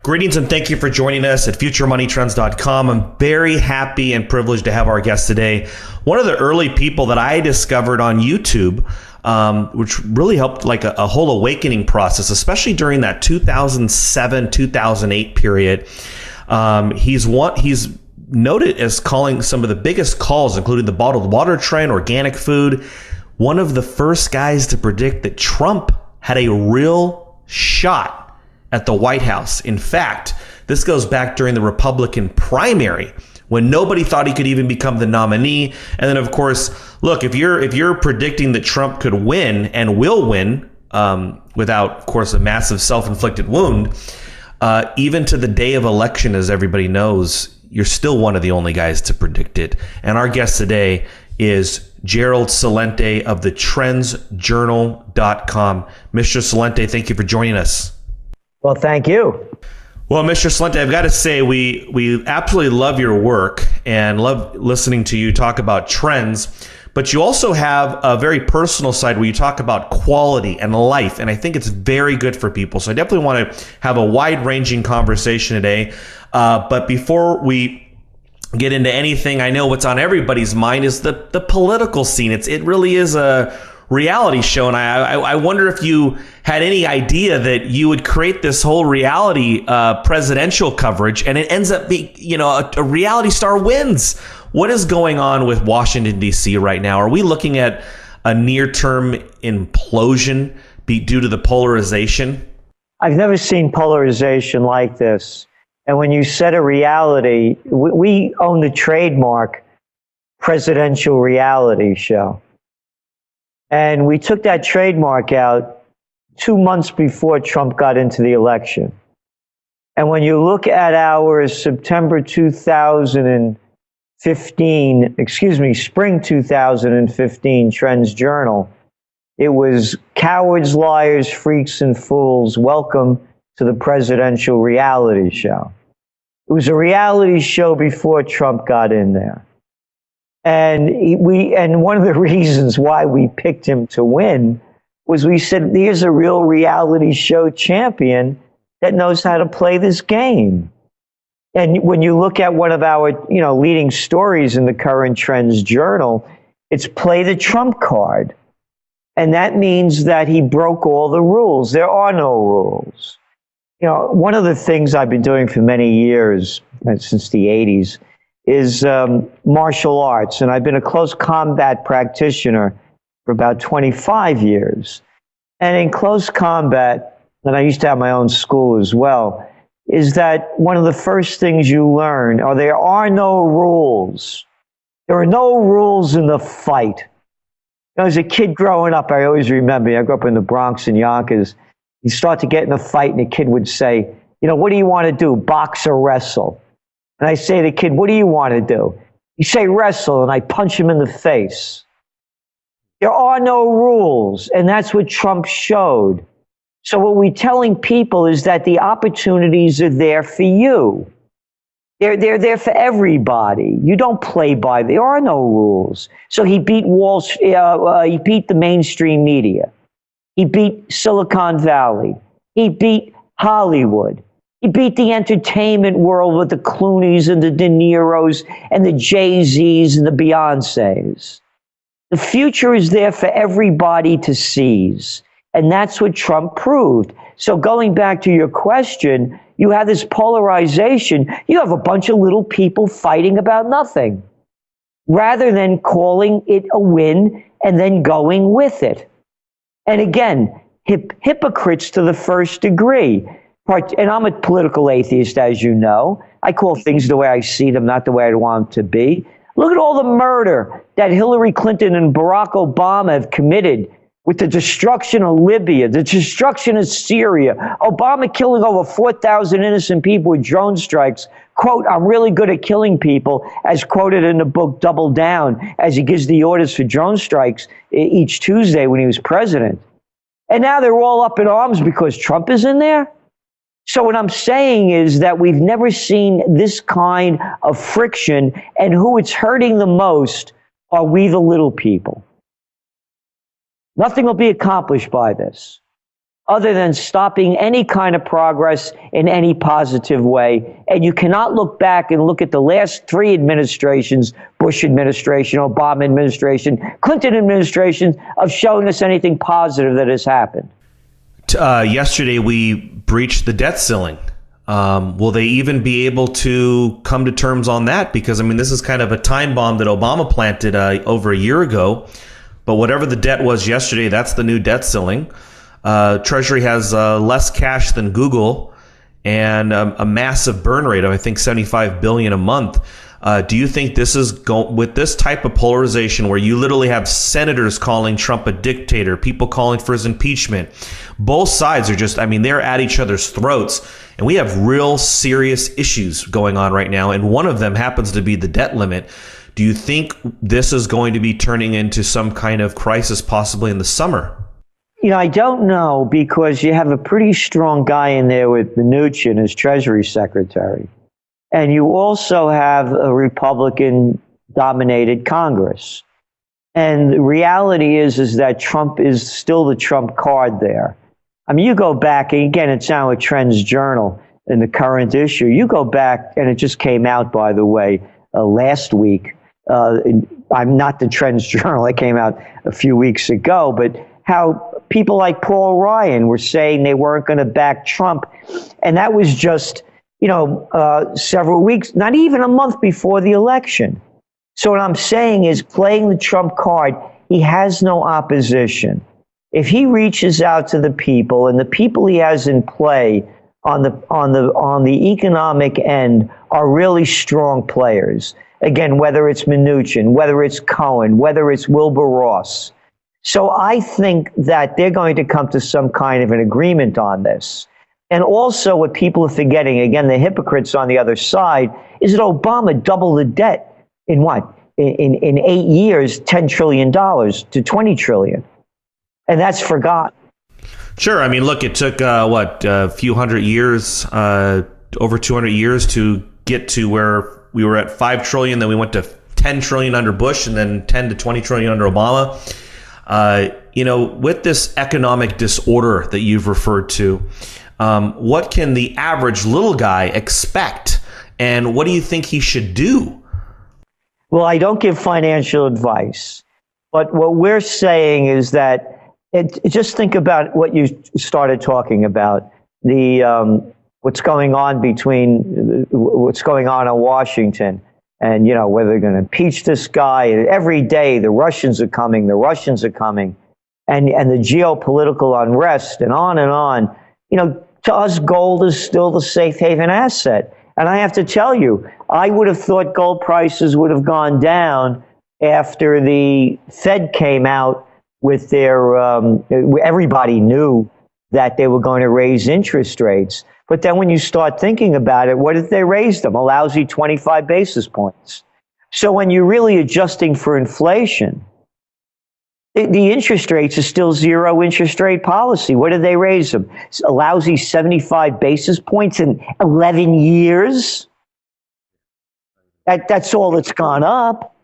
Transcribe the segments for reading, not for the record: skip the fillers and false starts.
Greetings and thank you for joining us at futuremoneytrends.com. I'm very happy and privileged to have our guest today. One of the early people that I discovered on YouTube, which really helped like a whole awakening process, especially during that 2007, 2008 period. He's noted as calling some of the biggest calls, including the bottled water trend, organic food. One of the first guys to predict that Trump had a real shot at the White House. In fact, this goes back during the Republican primary when nobody thought he could even become the nominee. And then, of course, look, if you're predicting that Trump could win and will win without, of course, a massive self-inflicted wound, even to the day of election, as everybody knows, you're still one of the only guys to predict it. And our guest today is Gerald Celente of the trendsjournal.com. Mr. Celente, thank you for joining us. Well, thank you. Well, Mr. Celente, I've got to say we absolutely love your work and love listening to you talk about trends, but you also have a very personal side where you talk about quality and life, and I think it's very good for people. So I definitely want to have a wide-ranging conversation today. But before we get into anything, I know what's on everybody's mind is the political scene. It really is a reality show, and I wonder if you had any idea that you would create this whole reality presidential coverage, and it ends up being, a reality star wins. What is going on with Washington, D.C. right now? Are we looking at a near-term implosion due to the polarization? I've never seen polarization like this. And when you said a reality, we own the trademark presidential reality show. And we took that trademark out 2 months before Trump got into the election. And when you look at our spring 2015 Trends Journal, it was cowards, liars, freaks, and fools. Welcome to the presidential reality show. It was a reality show before Trump got in there. And one of the reasons why we picked him to win was we said, here's a real reality show champion that knows how to play this game. And when you look at one of our, leading stories in the current Trends Journal, it's play the Trump card. And that means that he broke all the rules. There are no rules. One of the things I've been doing for many years, since the 80s, is martial arts. And I've been a close combat practitioner for about 25 years. And in close combat, and I used to have my own school as well, is that one of the first things you learn are there are no rules. There are no rules in the fight. As a kid growing up, I always remember, I grew up in the Bronx in Yonkers, you start to get in a fight and the kid would say, what do you want to do, box or wrestle? And I say to the kid, what do you want to do? You say wrestle, and I punch him in the face. There are no rules, and that's what Trump showed. So what we're telling people is that the opportunities are there for you. They're there for everybody. You don't play by. There are no rules. So he beat he beat the mainstream media. He beat Silicon Valley. He beat Hollywood. He beat the entertainment world with the Clooneys and the De Niros and the Jay-Z's and the Beyoncés. The future is there for everybody to seize. And that's what Trump proved. So going back to your question, you have this polarization. You have a bunch of little people fighting about nothing, rather than calling it a win and then going with it. And again, hypocrites to the first degree. And I'm a political atheist, as you know. I call things the way I see them, not the way I want them to be. Look at all the murder that Hillary Clinton and Barack Obama have committed with the destruction of Libya, the destruction of Syria, Obama killing over 4,000 innocent people with drone strikes. Quote, I'm really good at killing people, as quoted in the book Double Down, as he gives the orders for drone strikes each Tuesday when he was president. And now they're all up in arms because Trump is in there? So what I'm saying is that we've never seen this kind of friction, and who it's hurting the most are we, the little people. Nothing will be accomplished by this. other than stopping any kind of progress in any positive way. And you cannot look back and look at the last three administrations, Bush administration, Obama administration, Clinton administration, of showing us anything positive that has happened. Yesterday, we breached the debt ceiling. Will they even be able to come to terms on that? Because, I mean, this is kind of a time bomb that Obama planted over a year ago. But whatever the debt was yesterday, that's the new debt ceiling. Treasury has less cash than Google and a massive burn rate of, I think, $75 billion a month. Do you think this is with this type of polarization where you literally have senators calling Trump a dictator, people calling for his impeachment? Both sides are just, I mean, they're at each other's throats. And we have real serious issues going on right now. And one of them happens to be the debt limit. Do you think this is going to be turning into some kind of crisis possibly in the summer? You know, I don't know, because you have a pretty strong guy in there with Mnuchin as Treasury Secretary. And you also have a Republican-dominated Congress. And the reality is that Trump is still the trump card there. I mean, you go back, and again, it's now a Trends Journal in the current issue. You go back, and it just came out, by the way, last week. I'm not the Trends Journal. It came out a few weeks ago, but how people like Paul Ryan were saying they weren't going to back Trump. And that was just, several weeks, not even a month before the election. So what I'm saying is, playing the Trump card, he has no opposition. If he reaches out to the people, and the people he has in play on the economic end are really strong players. Again, whether it's Mnuchin, whether it's Cohen, whether it's Wilbur Ross. So I think that they're going to come to some kind of an agreement on this. And also, what people are forgetting, again, the hypocrites on the other side, is that Obama doubled the debt in what? In 8 years, $10 trillion to $20 trillion. And that's forgotten. Sure. I mean, look, it took, a few hundred years, over 200 years to get to where we were at 5 trillion. Then we went to 10 trillion under Bush, and then 10 to 20 trillion under Obama. With this economic disorder that you've referred to, what can the average little guy expect? And what do you think he should do? Well, I don't give financial advice. But what we're saying is that just think about what you started talking about, what's going on in Washington, and whether they're going to impeach this guy. Every day the Russians are coming, and the geopolitical unrest, and on and on. To us, gold is still the safe haven asset. And I have to tell you, I would have thought gold prices would have gone down after the Fed came out with their, everybody knew that they were going to raise interest rates. But then when you start thinking about it, what did they raise them? A lousy 25 basis points. So when you're really adjusting for inflation, the interest rates are still zero interest rate policy. What did they raise them? A lousy 75 basis points in 11 years? That's all that's gone up.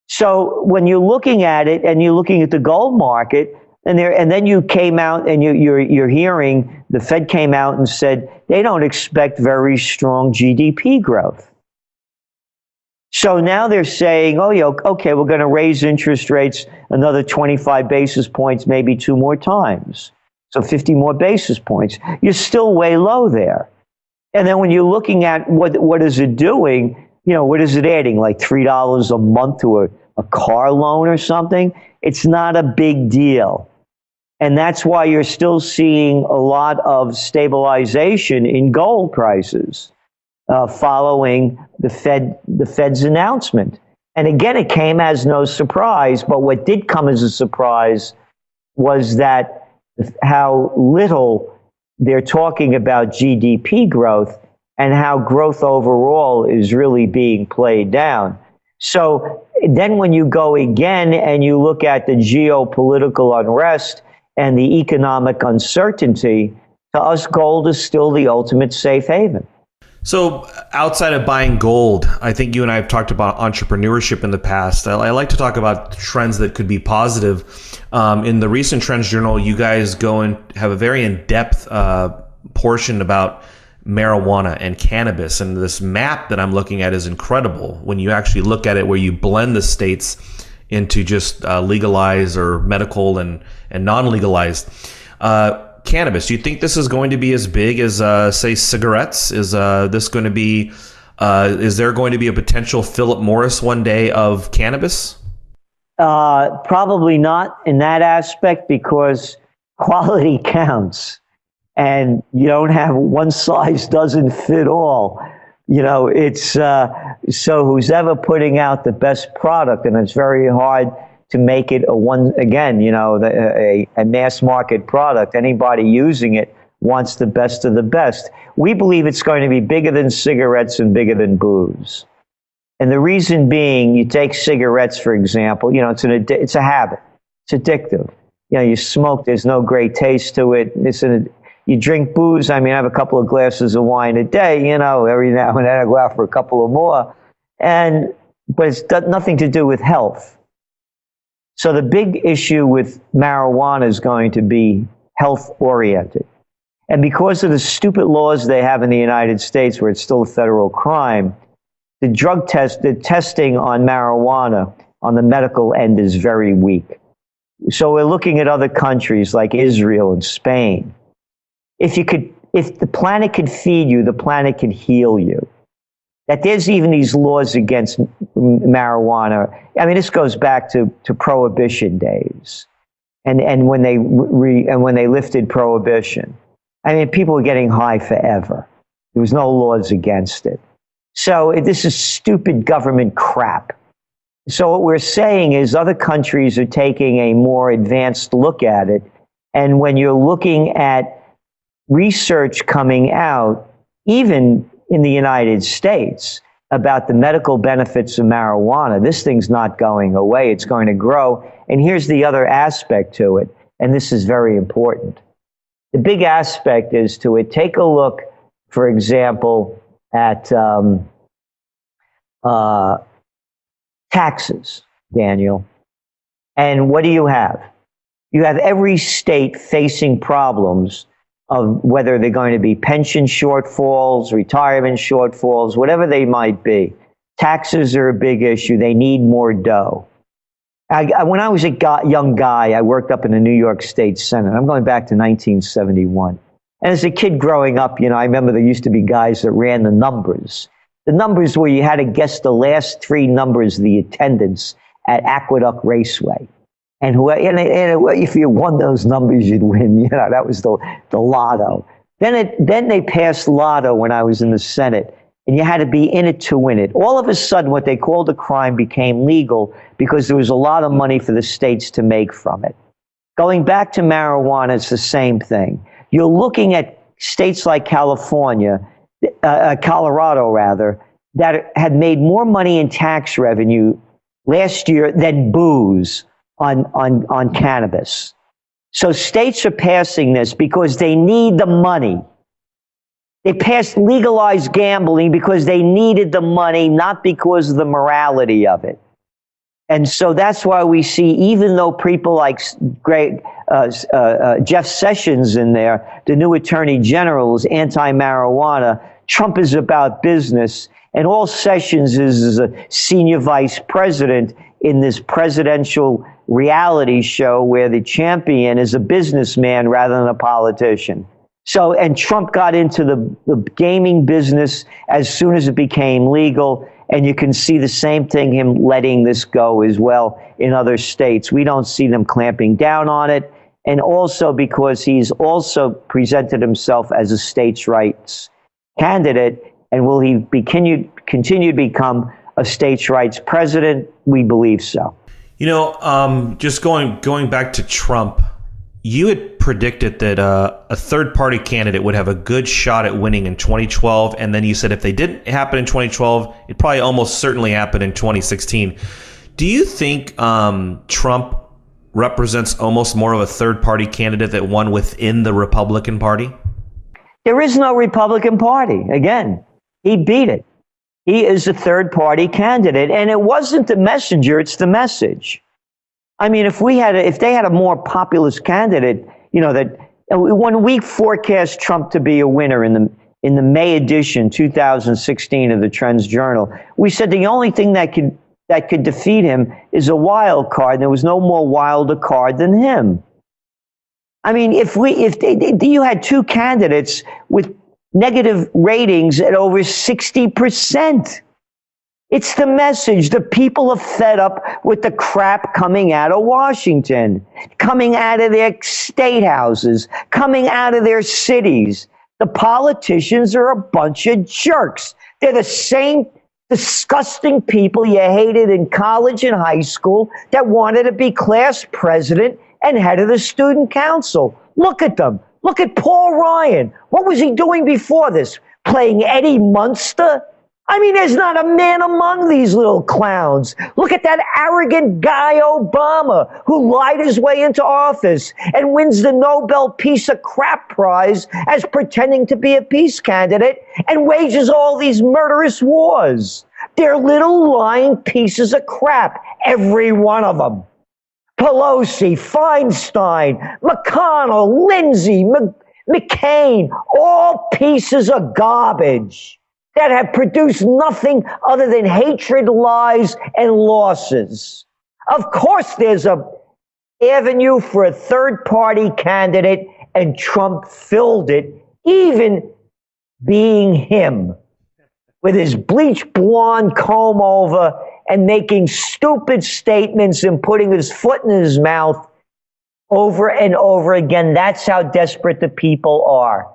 So when you're looking at it, and you're looking at the gold market, and then you came out and you're hearing the Fed came out and said they don't expect very strong GDP growth. So now they're saying, oh, yeah, okay, we're going to raise interest rates another 25 basis points, maybe 2 more times. So 50 more basis points. You're still way low there. And then when you're looking at what is it doing, what is it adding? Like $3 a month to a car loan or something? It's not a big deal. And that's why you're still seeing a lot of stabilization in gold prices following the Fed's announcement. And again, it came as no surprise, but what did come as a surprise was that how little they're talking about GDP growth and how growth overall is really being played down. So then when you go again and you look at the geopolitical unrest and the economic uncertainty, to us, gold is still the ultimate safe haven. So outside of buying gold, I think you and I have talked about entrepreneurship in the past. I like to talk about trends that could be positive. In the recent Trends Journal, you guys go and have a very in-depth portion about marijuana and cannabis. And this map that I'm looking at is incredible when you actually look at it, where you blend the states into just legalized or medical and non-legalized. Cannabis, do you think this is going to be as big as, say, cigarettes? Is this going to be, is there going to be a potential Philip Morris one day of cannabis? Probably not in that aspect, because quality counts. And you don't have one size doesn't fit all. You know, it's so who's ever putting out the best product, and it's very hard to make it a mass market product. Anybody using it wants the best of the best. We believe it's going to be bigger than cigarettes and bigger than booze. And the reason being, you take cigarettes, for example, you know, it's a habit. It's addictive. You know, you smoke, there's no great taste to it. You drink booze. I mean, I have a couple of glasses of wine a day, you know, every now and then I go out for a couple of more. But it's got nothing to do with health. So the big issue with marijuana is going to be health-oriented. And because of the stupid laws they have in the United States, where it's still a federal crime, the testing on marijuana on the medical end is very weak. So we're looking at other countries like Israel and Spain. If the planet could feed you, the planet could heal you. That there's even these laws against marijuana. I mean, this goes back to Prohibition days, and when they lifted Prohibition. I mean, people were getting high forever. There was no laws against it. So this is stupid government crap. So what we're saying is other countries are taking a more advanced look at it, and when you're looking at research coming out, even in the United States, about the medical benefits of marijuana, this thing's not going away. It's going to grow. And here's the other aspect to it, and this is very important. The big aspect is to it. Take a look, for example, at taxes, Daniel. And what do you have? You have every state facing problems of whether they're going to be pension shortfalls, retirement shortfalls, whatever they might be. Taxes are a big issue. They need more dough. When I was a young guy, I worked up in the New York State Senate. I'm going back to 1971. And as a kid growing up, you know, I remember there used to be guys that ran the numbers. The numbers where you had to guess the last three numbers of the attendance at Aqueduct Raceway. And if you won those numbers, you'd win. You know, that was the lotto. Then they passed lotto when I was in the Senate, and you had to be in it to win it. All of a sudden, what they called a crime became legal because there was a lot of money for the states to make from it. Going back to marijuana, it's the same thing. You're looking at states like Colorado rather, that had made more money in tax revenue last year than booze on cannabis. So states are passing this because they need the money. They passed legalized gambling because they needed the money, not because of the morality of it. And so that's why we see, even though people like Jeff Sessions in there, the new Attorney General, is anti-marijuana, Trump is about business, and all Sessions is a senior vice president in this presidential reality show where the champion is a businessman rather than a politician. So, and Trump got into the gaming business as soon as it became legal, and you can see the same thing, him letting this go as well in other states. We don't see them clamping down on it, and also because he's also presented himself as a states' rights candidate, and will he continue to become a states' rights president? We believe so. You know, just going back to Trump, you had predicted that a third-party candidate would have a good shot at winning in 2012, and then you said if they didn't happen in 2012, it'd probably almost certainly happen in 2016. Do you think Trump represents almost more of a third-party candidate that won within the Republican Party? There is no Republican Party. Again, He beat it. He is a third-party candidate, and it wasn't the messenger; it's the message. I mean, if they had a more populist candidate, that when we forecast Trump to be a winner in the May edition, 2016 of the Trends Journal, we said the only thing that could defeat him is a wild card. And there was no more wilder card than him. I mean, if you had two candidates with negative ratings at over 60%. It's the message. The people are fed up with the crap coming out of Washington, coming out of their state houses, coming out of their cities. The politicians are a bunch of jerks. They're the same disgusting people you hated in college and high school that wanted to be class president and head of the student council. Look at them. Look at Paul Ryan. What was he doing before this? Playing Eddie Munster? I mean, there's not a man among these little clowns. Look at that arrogant guy Obama who lied his way into office and wins the Nobel Peace of Crap Prize as pretending to be a peace candidate and wages all these murderous wars. They're little lying pieces of crap, every one of them. Pelosi, Feinstein, McConnell, Lindsey, McCain, all pieces of garbage that have produced nothing other than hatred, lies, and losses. Of course, there's an avenue for a third-party candidate, and Trump filled it, even being him, with his bleach blonde comb over and making stupid statements and putting his foot in his mouth over and over again. That's how desperate the people are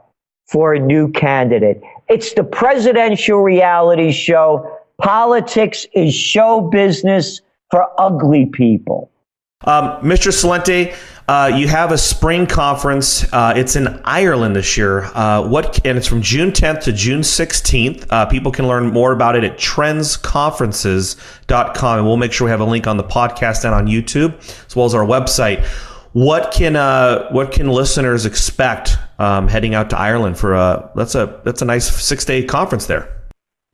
for a new candidate. It's the presidential reality show. Politics is show business for ugly people. Mr. Celente, you have a spring conference. It's in Ireland this year. And it's from June 10th to June 16th. People can learn more about it at trendsconferences.com. And we'll make sure we have a link on the podcast and on YouTube, as well as our website. What can listeners expect heading out to Ireland for that's a nice 6-day conference there?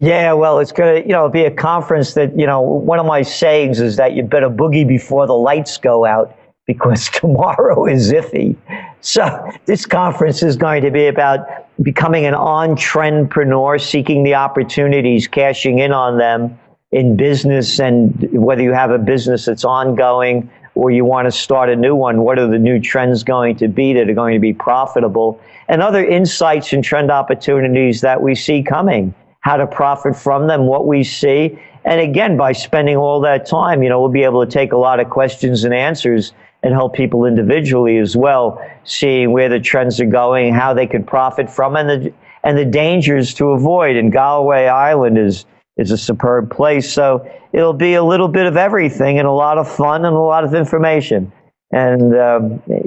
Yeah, well, it's going to be a conference that, one of my sayings is that you better boogie before the lights go out because tomorrow is iffy. So this conference is going to be about becoming an on-trendpreneur, seeking the opportunities, cashing in on them in business, and whether you have a business that's ongoing or you want to start a new one, what are the new trends going to be that are going to be profitable, and other insights and trend opportunities that we see coming, how to profit from them, what we see. And again, by spending all that time, we'll be able to take a lot of questions and answers and help people individually as well, seeing where the trends are going, how they could profit from, and the dangers to avoid. And Galway Island is a superb place. So it'll be a little bit of everything and a lot of fun and a lot of information. And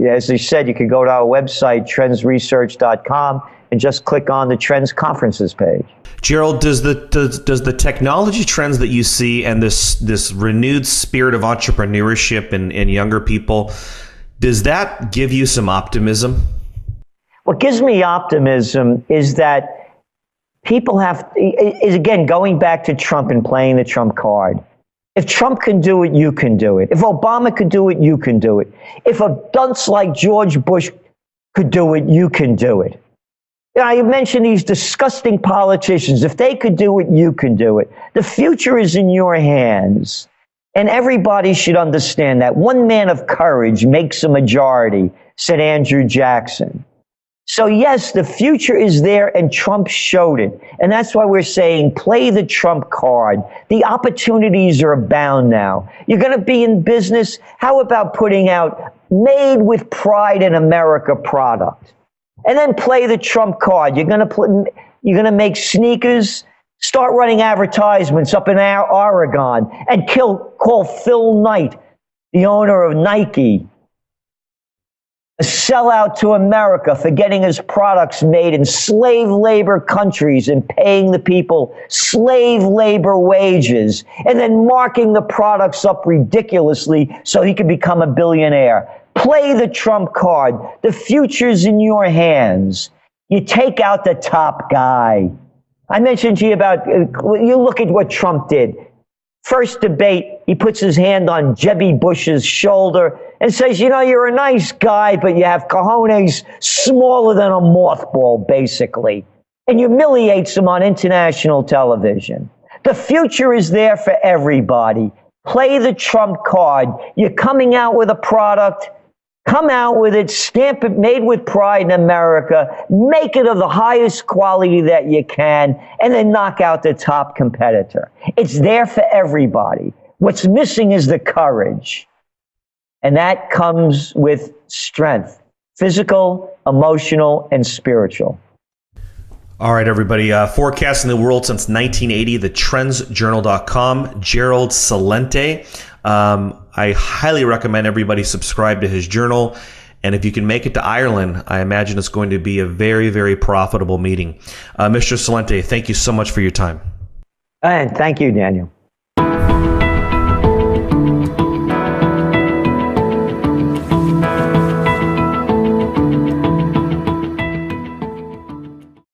as you said, you could go to our website, trendsresearch.com, and just click on the Trends Conferences page. Gerald, does the technology trends that you see and this renewed spirit of entrepreneurship in younger people, does that give you some optimism? What gives me optimism is that people is again going back to Trump and playing the Trump card. If Trump can do it, you can do it. If Obama could do it, you can do it. If a dunce like George Bush could do it, you can do it. I mentioned these disgusting politicians. If they could do it, you can do it. The future is in your hands. And everybody should understand that. One man of courage makes a majority, said Andrew Jackson. So yes, the future is there, and Trump showed it. And that's why we're saying play the Trump card. The opportunities are abound now. You're going to be in business. How about putting out made with pride in America product? And then play the Trump card. You're going to make sneakers, start running advertisements up in Oregon, and call Phil Knight, the owner of Nike, a sellout to America for getting his products made in slave labor countries and paying the people slave labor wages, and then marking the products up ridiculously so he could become a billionaire. Play the Trump card. The future's in your hands. You take out the top guy. I mentioned to you about, you look at what Trump did. First debate, he puts his hand on Jebby Bush's shoulder and says, you know, you're a nice guy, but you have cojones smaller than a mothball, basically. And humiliates him on international television. The future is there for everybody. Play the Trump card. You're coming out with a product. Come out with it, stamp it, made with pride in America, make it of the highest quality that you can, and then knock out the top competitor. It's there for everybody. What's missing is the courage. And that comes with strength, physical, emotional, and spiritual. All right, everybody. Forecasting the world since 1980, thetrendsjournal.com, Gerald Celente. I highly recommend everybody subscribe to his journal. And if you can make it to Ireland, I imagine it's going to be a very, very profitable meeting. Mr. Celente, thank you so much for your time. And thank you, Daniel.